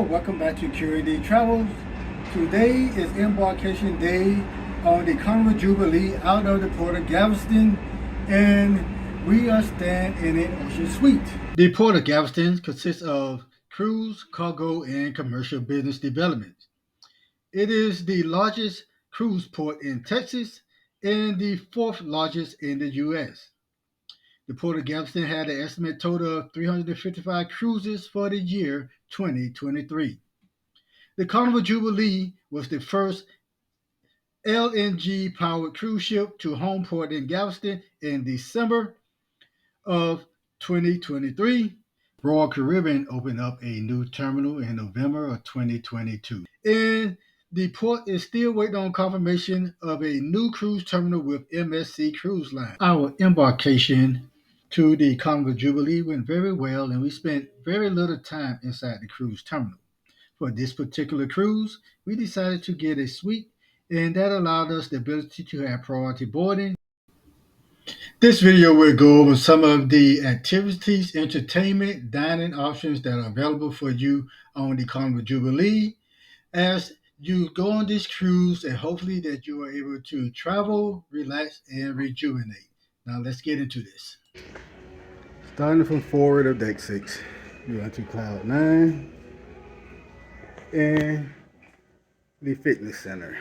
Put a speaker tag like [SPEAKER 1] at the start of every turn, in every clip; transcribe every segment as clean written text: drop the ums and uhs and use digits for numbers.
[SPEAKER 1] welcome back to Serenity Travels. Today is embarkation day on the Carnival Jubilee out of the port of Galveston, and we are staying in an ocean suite. The port of Galveston consists of cruise, cargo, and commercial business development. It is the largest cruise port in Texas and the fourth largest in the U.S. The Port of Galveston had an estimated total of 355 cruises for the year 2023. The Carnival Jubilee was the first LNG-powered cruise ship to home port in Galveston in December of 2023. Royal Caribbean opened up a new terminal in November of 2022. And the port is still waiting on confirmation of a new cruise terminal with MSC Cruise Line. Our embarkation to the Carnival Jubilee went very well, and we spent very little time inside the cruise terminal. For this particular cruise, we decided to get a suite, and that allowed us the ability to have priority boarding. This video will go over some of the activities, entertainment, dining options that are available for you on the Carnival Jubilee as you go on this cruise, and hopefully that you are able to travel, relax, and rejuvenate. Now let's get into this. Starting from forward of deck 6, you want to cloud 9 and the fitness center.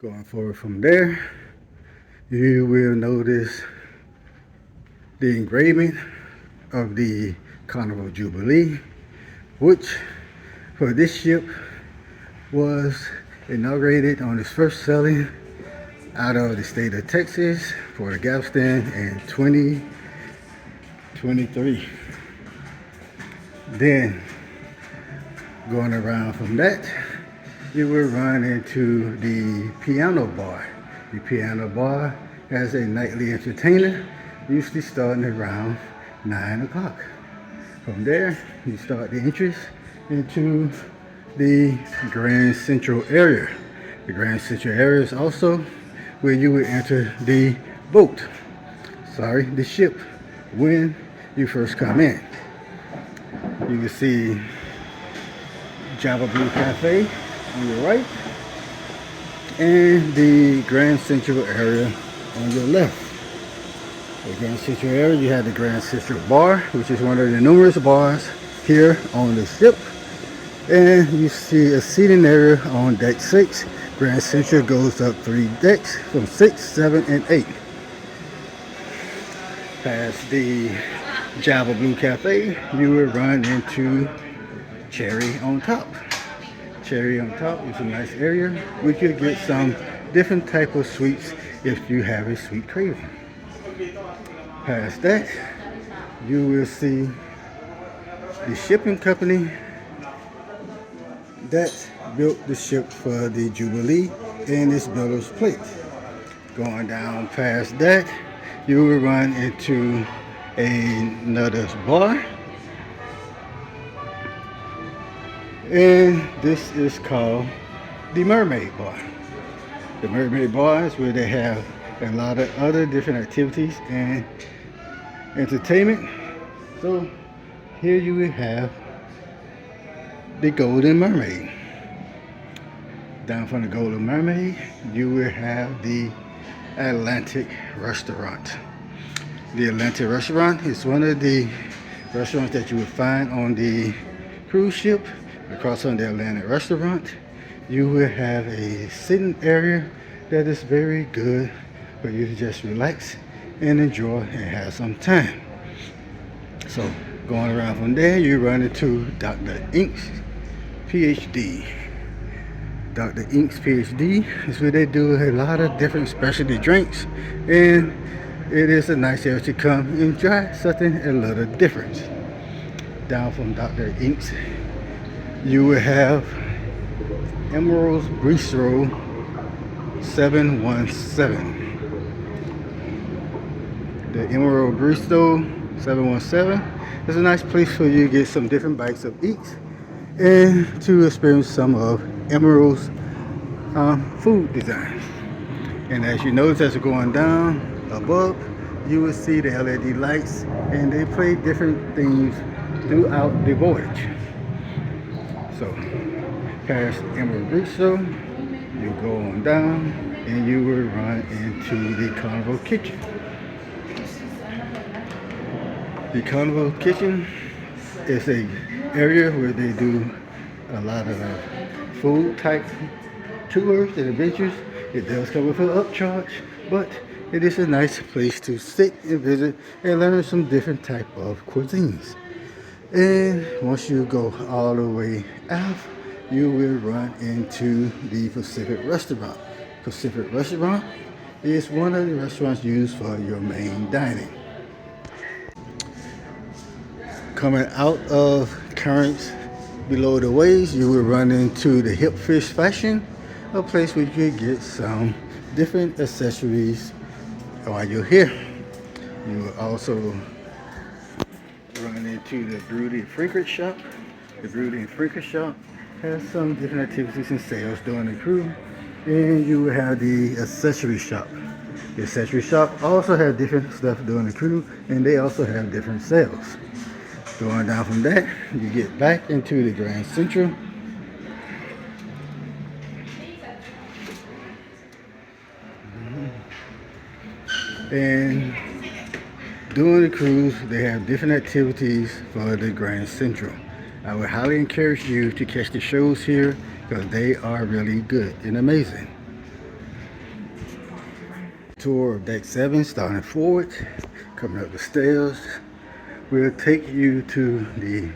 [SPEAKER 1] Going forward from there, you will notice the engraving of the Carnival Jubilee, which for this ship was inaugurated on its first sailing out of the state of Texas, Port of Galveston in 2023. Then going around from that, you will run into the piano bar. The piano bar has a nightly entertainer, usually starting around 9 o'clock. From there, you start the entrance into the Grand Central area. The Grand Central area is also where you will enter the ship when you first come in. You can see Java Blue Cafe on your right and the Grand Central area on your left. The Grand Central area, you have the Grand Central Bar, which is one of the numerous bars here on the ship. And you see a seating area on deck 6. Grand Central goes up 3 decks from 6, 7, and 8. Past the Java Blue Cafe, you will run into Cherry on Top. Cherry on Top is a nice area. We could get some different type of suites if you have a sweet craving. Past that, you will see the shipping company that built the ship for the Jubilee and its builder's plate. Going down past that, you will run into another bar, and this is called the Mermaid Bar. The Mermaid Bar is where they have a lot of other different activities and entertainment. So here you will have the Golden Mermaid. Down from the Golden Mermaid, you will have the Atlantic Restaurant. The Atlantic Restaurant is one of the restaurants that you will find on the cruise ship. Across from the Atlantic Restaurant, you will have a sitting area that is very good for you to just relax and enjoy and have some time. So going around from there, you run into Dr. Ink's PhD. Dr. Ink's PhD is where they do a lot of different specialty drinks, and it is a nice area to come and try something a little different. Down from Dr. Ink's, you will have Emerald's Bistro 717. The Emerald Bistro 717 is a nice place for you to get some different bites of eats and to experience some of Emerald's food designs. And as you notice, as you're going down above, you will see the LED lights, and they play different things throughout the voyage. So, past embarkation, you go on down, and you will run into the Carnival kitchen. The Carnival kitchen is a area where they do a lot of food type tours and adventures. It does come with an upcharge, but it is a nice place to sit and visit and learn some different type of cuisines. And once you go all the way out, you will run into the Pacific Restaurant. Pacific Restaurant is one of the restaurants used for your main dining. Coming out of Currents below the waves, you will run into the Hip Fish Fashion, a place where you can get some different accessories while you're here. You will also run into the Beauty and Fragrance Shop. The Beauty and Fragrance Shop has some different activities and sales during the cruise. And you will have the accessory shop. The accessory shop also has different stuff during the cruise, and they also have different sales. Going down from that, you get back into the Grand Central. And during the cruise, they have different activities for the Grand Central. I would highly encourage you to catch the shows here because they are really good and amazing. Tour of Deck 7 starting forward, coming up the stairs. We'll take you to the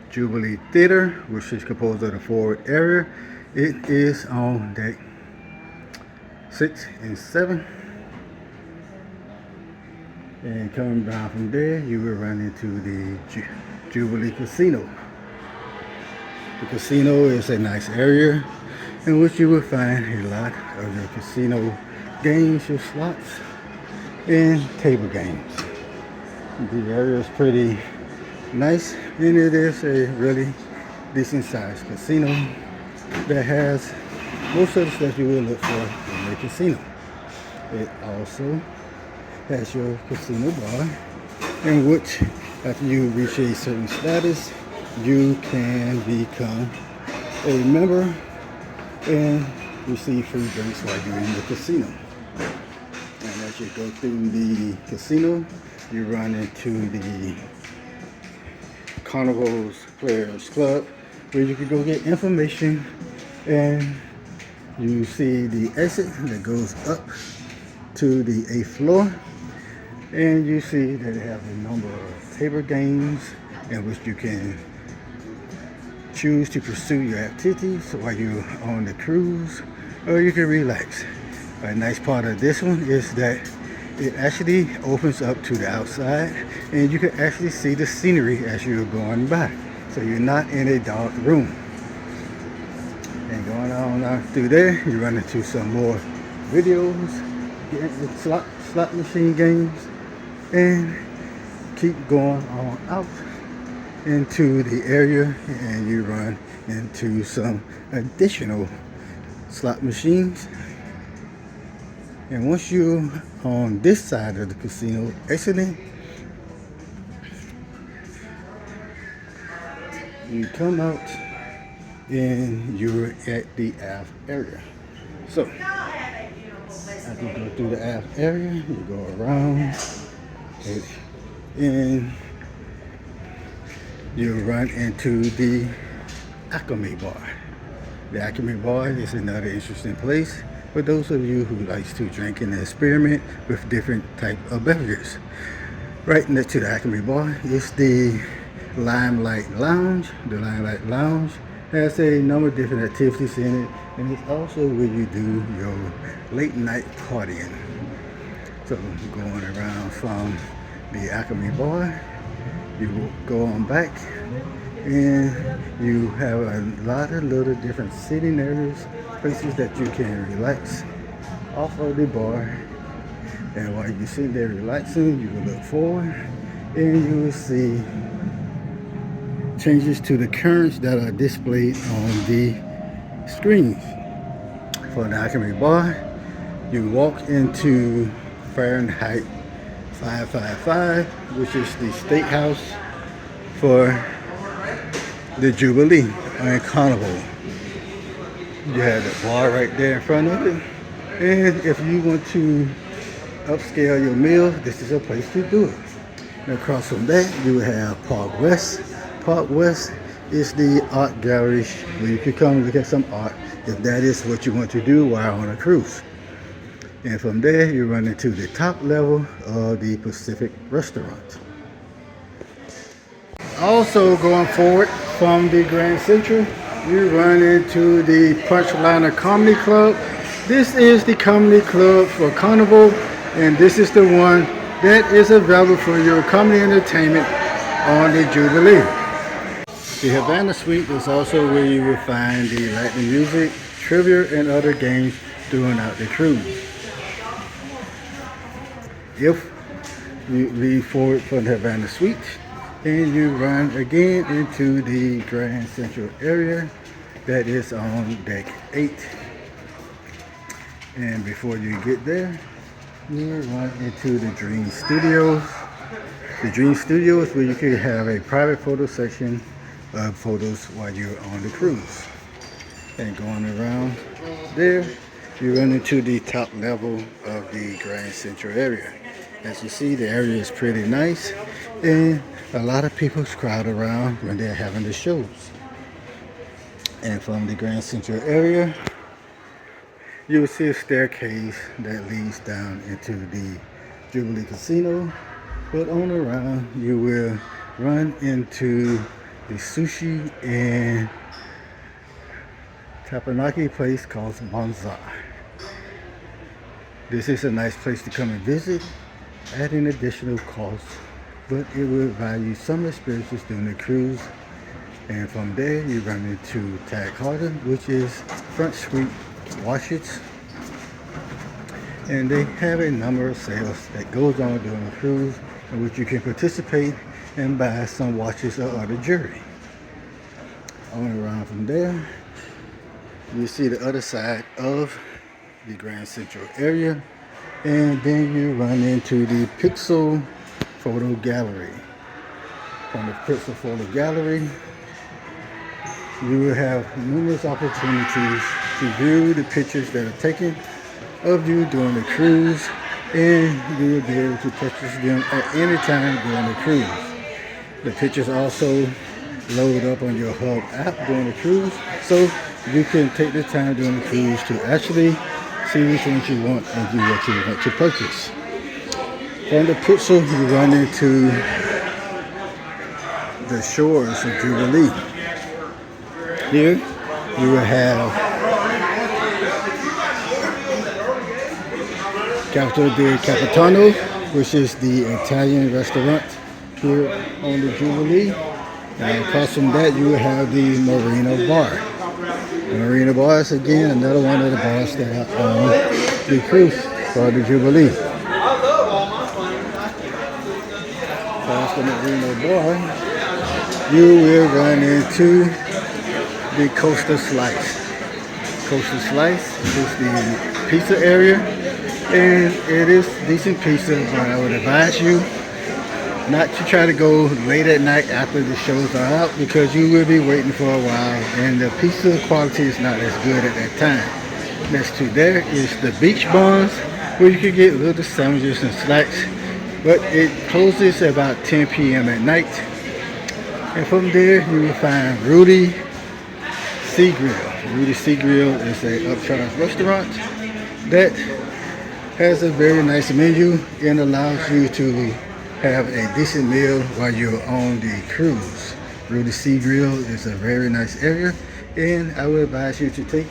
[SPEAKER 1] Jubilee Theater, which is composed of the forward area. It is on Deck 6 and 7. And coming down from there, you will run into the Jubilee Casino. The casino is a nice area in which you will find a lot of your casino games, your slots, and table games. The area is pretty nice, and it is a really decent sized casino that has most of the stuff you will look for in a casino. It also has your casino bar, in which after you reach a certain status, you can become a member and receive free drinks while you're in the casino. And as you go through the casino, you run into the Carnival's Players Club, where you can go get information, and you see the exit that goes up to the 8th floor, and you see that it has a number of table games in which you can choose to pursue your activities while you're on the cruise, or you can relax. A nice part of this one is that it actually opens up to the outside, and you can actually see the scenery as you're going by. So you're not in a dark room. And going on through there, you run into some more videos, slot machine games, and keep going on out into the area, and you run into some additional slot machines. And once you're on this side of the casino exiting, you come out and you're at the aft area. So after you go through the aft area, you go around and you run into the Acme Bar. The Acme Bar is another interesting place for those of you who likes to drink and experiment with different type of beverages. Right next to the Acme Bar is the Limelight Lounge. The Limelight Lounge has a number of different activities in it, and it's also where you do your late night partying. So going around from the Acme Bar, you go on back, and you have a lot of little different sitting areas, places that you can relax off of the bar. And while you're sitting there relaxing, you will look forward and you will see changes to the currents that are displayed on the screens. For the Acme Bar, you walk into Fahrenheit 555, which is the steakhouse for the Jubilee on Carnival. You have the bar right there in front of it. And if you want to upscale your meal, this is a place to do it. And across from that, you have Park West. Park West is the art gallery where you can come look at some art if that is what you want to do while on a cruise. And from there, you run into the top level of the Pacific restaurant. Also going forward from the Grand Central, you run into the Punchliner Comedy Club. This is the comedy club for Carnival, and this is the one that is available for your comedy entertainment on the Jubilee. The Havana Suite is also where you will find the Latin music, trivia, and other games throughout the cruise. If you leave forward from the Havana Suite and you run again into the Grand Central area that is on deck 8. And before you get there, you run into the Dream Studios. The Dream Studios is where you can have a private photo section of photos while you're on the cruise. And going around there, you run into the top level of the Grand Central area. As you see, the area is pretty nice, and a lot of people crowd around when they're having the shows. And from the Grand Central area, you will see a staircase that leads down into the Jubilee Casino. But on around, you will run into the sushi and tapenaki place called Monza. This is a nice place to come and visit at an additional cost, but it will provide you some experiences during the cruise. And from there, you run into Tag Harbor, which is front suite washes. And they have a number of sales that goes on during the cruise in which you can participate and buy some watches or other jewelry. On around from there, you see the other side of the Grand Central area, and then you run into the Pixel Photo Gallery. From the Pixel Photo Gallery, you will have numerous opportunities to view the pictures that are taken of you during the cruise, and you will be able to purchase them at any time during the cruise. The pictures also load up on your Hub app during the cruise, so you can take the time during the cruise to actually see which ones you want and do what you want to purchase. From the Pixel, you run into the shores of Jubilee. Here, you will have Capital del Capitano, which is the Italian restaurant here on the Jubilee. And across from that, you will have the Marina Bar. The Marina Bar is again another one of the bars that are on the cruise for the Jubilee. Past the Marina Bar, you will run into the Coastal Slice. Coastal Slice is the pizza area, and it is decent pizza, but I would advise you not to try to go late at night after the shows are out, because you will be waiting for a while and the pizza quality is not as good at that time. Next to there is the Beach Barns, where you can get little sandwiches and snacks, but it closes about 10 p.m. at night. And from there you will find Rudy Sea Grill. Rudy Sea Grill is a upcharge restaurant that has a very nice menu and allows you to have a decent meal while you're on the cruise. Rudy Sea Grill is a very nice area, and I would advise you to take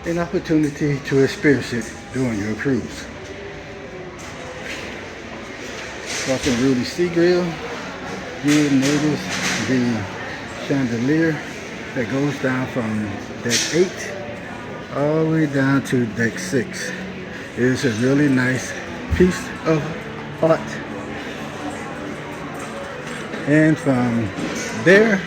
[SPEAKER 1] an opportunity to experience it during your cruise. Crossing Rudy Sea Grill, you will notice the chandelier that goes down from deck 8 all the way down to deck 6. It is a really nice piece of art. And from there,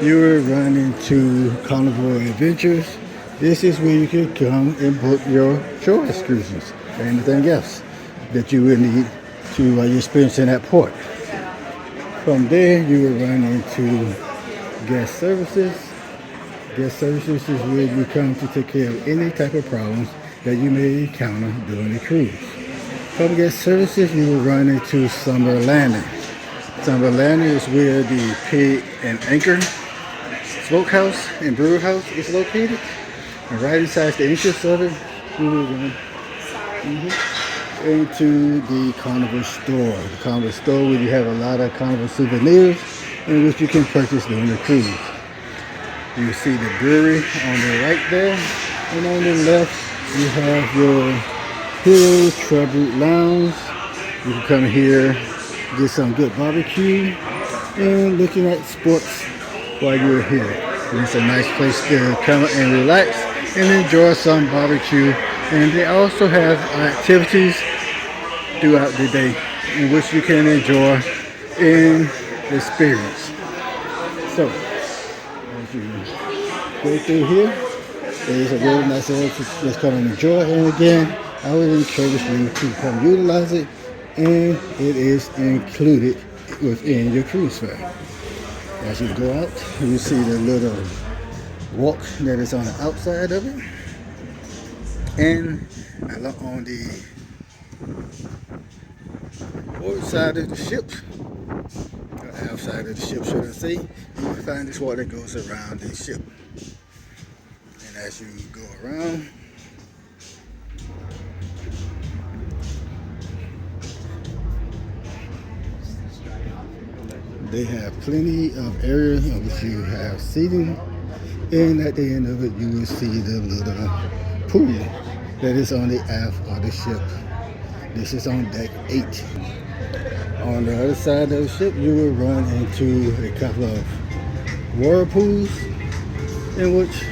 [SPEAKER 1] you will run into Carnival Adventures. This is where you can come and book your shore excursions or anything else that you will need to while you're experiencing that port. From there, you will run into guest services. Guest services is where you come to take care of any type of problems that you may encounter during the cruise. From guest services, you will run into summer landing. Summer landing is where the Pig and Anchor smokehouse and brew house is located. And right inside the entrance of it, you will run into the Carnival store. The Carnival store where you have a lot of Carnival souvenirs in which you can purchase during the cruise. You see the brewery on the right there, and on the left you have your Heroes Tribute Lounge. You can come here, get some good barbecue, and looking at sports while you're here. And it's a nice place to come and relax and enjoy some barbecue. And they also have activities throughout the day in which you can enjoy and experience. So, as you go through here, there's a really nice area to just come and enjoy. And again, I would encourage you to come utilize it, and it is included within your cruise fare. As you go out, you see the little walk that is on the outside of it, and on the port side of the ship, or outside of the ship, should I say, you will find this walk that goes around the ship. And as you go around, they have plenty of area in which you have seating, and at the end of it, you will see the little pool that is on the aft of the ship. This is on deck 8. On the other side of the ship, you will run into a couple of whirlpools in which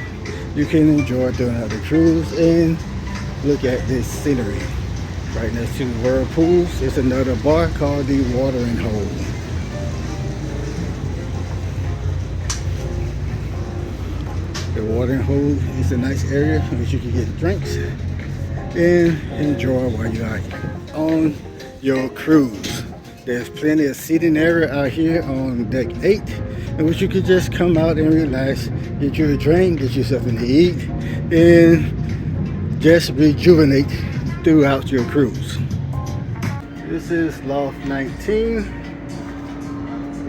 [SPEAKER 1] you can enjoy throughout the cruise and look at this scenery. Right next to the whirlpools is another bar called the Watering Hole. The watering hole is a nice area in which you can get drinks and enjoy while you are on your cruise. There's plenty of seating area out here on deck 8 in which you can just come out and relax, get you a drink, get yourself something to eat, and just rejuvenate throughout your cruise. This is Loft 19.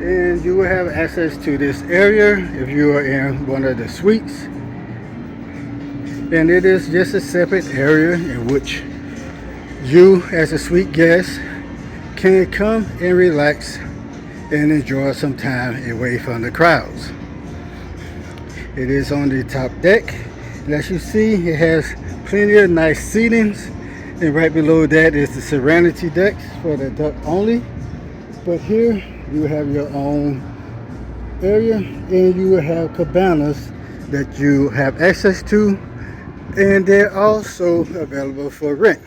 [SPEAKER 1] And you will have access to this area if you are in one of the suites. And it is just a separate area in which you as a suite guest can come and relax and enjoy some time away from the crowds. It is on the top deck, and as you see, it has plenty of nice seatings, and right below that is the Serenity deck for the duck only. But here you have your own area, and you will have cabanas that you have access to, and they're also available for rent.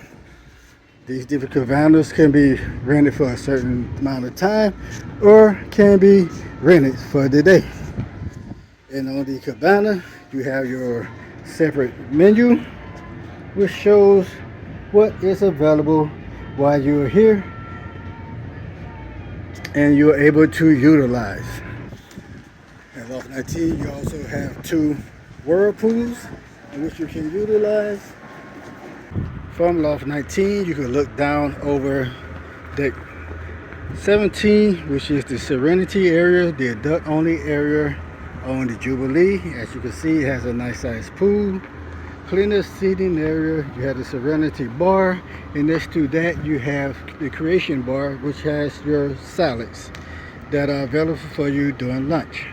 [SPEAKER 1] These different cabanas can be rented for a certain amount of time or can be rented for the day. And on the cabana, you have your separate menu, which shows what is available while you're here and you're able to utilize. At Loft 19, you also have 2 whirlpools in which you can utilize. From Loft 19, you can look down over deck 17, which is the Serenity area, the adult only area on the Jubilee. As you can see, it has a nice sized pool, plenty of seating area. You have the Serenity bar, and next to that you have the Creation bar, which has your salads that are available for you during lunch.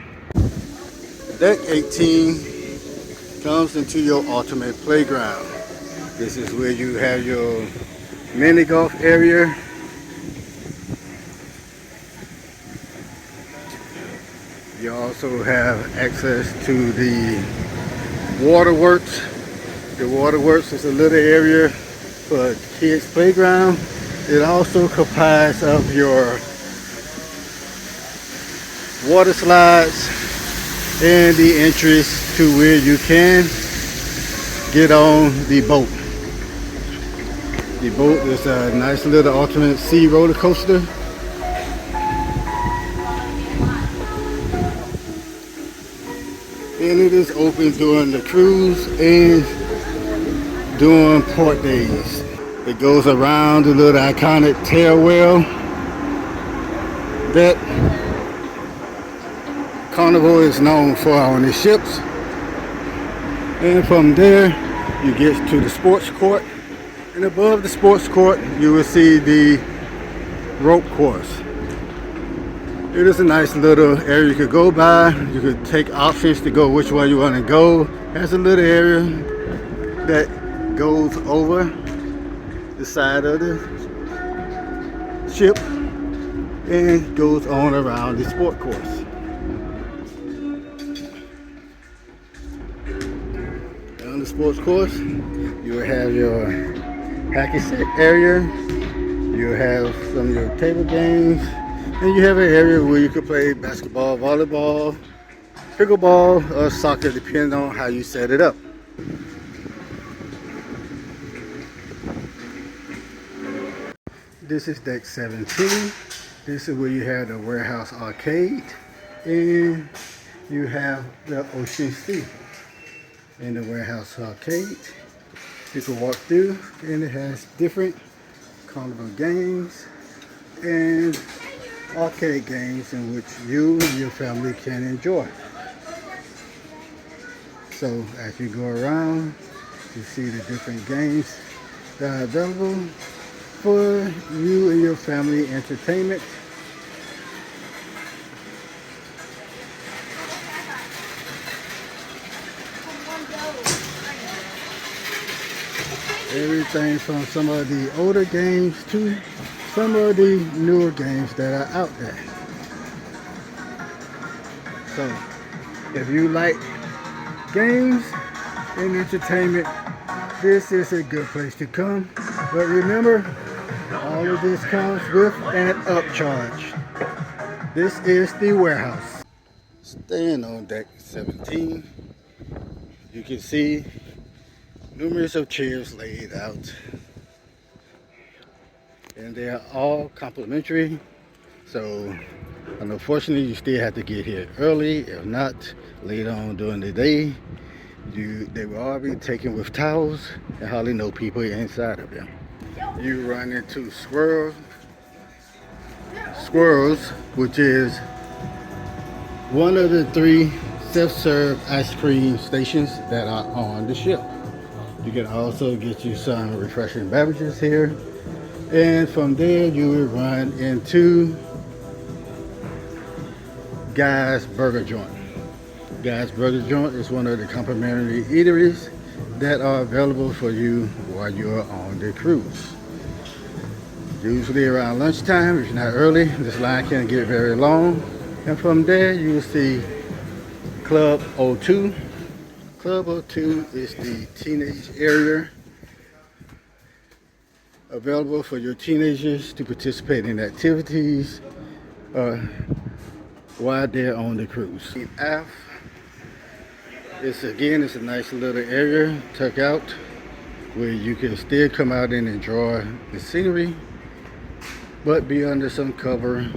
[SPEAKER 1] Deck 18 comes into your ultimate playground. This is where you have your mini golf area. You also have access to the waterworks. The waterworks is a little area for kids' playground. It also comprises of your water slides and the entrance to where you can get on the boat. The boat is a nice little alternate sea roller coaster. And it is open during the cruise and during port days. It goes around the little iconic tailwheel that Carnival is known for on the ships. And from there you get to the sports court, and above the sports court you will see the rope course. It is a nice little area you could go by. You could take options to go which way you want to go. Has a little area that goes over the side of the ship and goes on around the sport course. On the sports course, you will have your hacky sack area. You have some of your table games. And you have an area where you can play basketball, volleyball, pickleball, or soccer, depending on how you set it up. This is deck 17. This is where you have the warehouse arcade, and you have the ocean sea in the warehouse arcade. You can walk through, and it has different carnival games and arcade games in which you and your family can enjoy. So as you go around, you see the different games that are available for you and your family entertainment. Everything from some of the older games to some of the newer games that are out there. So if you like games and entertainment, this is a good place to come. But remember, all of this comes with an upcharge. This is the warehouse. Staying on deck 17, you can see numerous of chairs laid out. And they are all complimentary, so unfortunately you still have to get here early. If not, later on during the day, they will all be taken with towels and hardly no people inside of them. You run into Squirrels, which is one of the 3 self-serve ice cream stations that are on the ship. You can also get you some refreshing beverages here. And from there you will run into Guy's Burger Joint. Guy's Burger Joint is one of the complimentary eateries that are available for you while you're on the cruise. Usually around lunchtime, if you're not early, this line can't get very long. And from there you will see Club 02. Club 02 is the teenage area available for your teenagers to participate in activities while they're on the cruise. Aft, it's a nice little area tucked out where you can still come out and enjoy the scenery, but be under some cover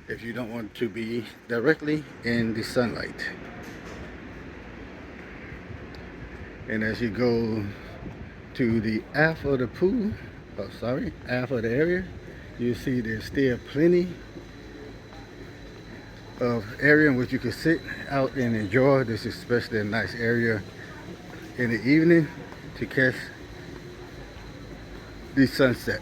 [SPEAKER 1] if you don't want to be directly in the sunlight. And as you go to the aft of the pool, aft of the area, you see there's still plenty of area in which you can sit out and enjoy. This is especially a nice area in the evening to catch the sunset.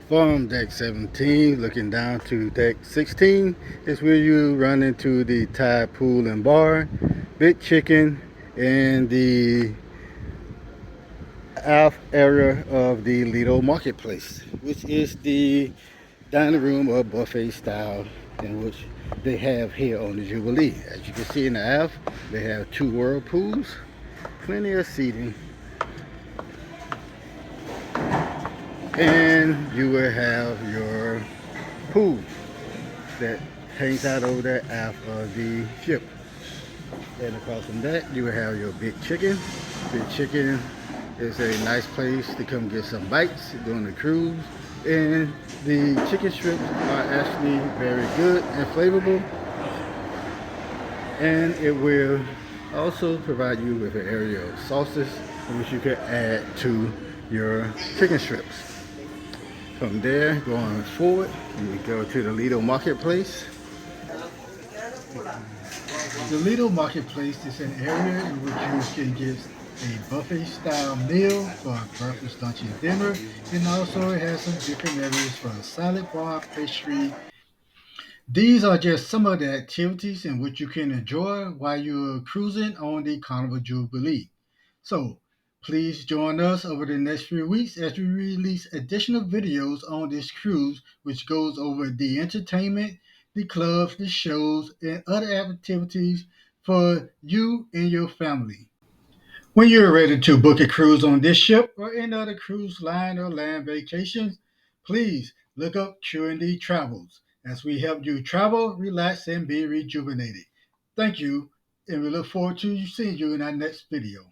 [SPEAKER 1] From deck 17, looking down to deck 16 is where you run into the Thai pool and bar, Big Chicken, and the aft area of the Lido marketplace, which is the dining room or buffet style in which they have here on the Jubilee. As you can see in the aft, they have 2 whirlpools, plenty of seating, and you will have your pool that hangs out over there aft of the ship. And across from that, you will have your Big Chicken Crispy Chicken is a nice place to come get some bites during the cruise. And the chicken strips are actually very good and flavorful. And it will also provide you with an area of sauces which you can add to your chicken strips. From there, going forward, you go to the Lido Marketplace. The Lido Marketplace is an area in which you can get a buffet style meal for breakfast, lunch, and dinner, and also it has some different areas for a salad bar, pastry. These are just some of the activities in which you can enjoy while you're cruising on the Carnival Jubilee. So please join us over the next few weeks as we release additional videos on this cruise, which goes over the entertainment, the clubs, the shows, and other activities for you and your family. When you're ready to book a cruise on this ship or any other cruise line or land vacations, please look up Serenity Travels as we help you travel, relax, and be rejuvenated. Thank you, and we look forward to seeing you in our next video.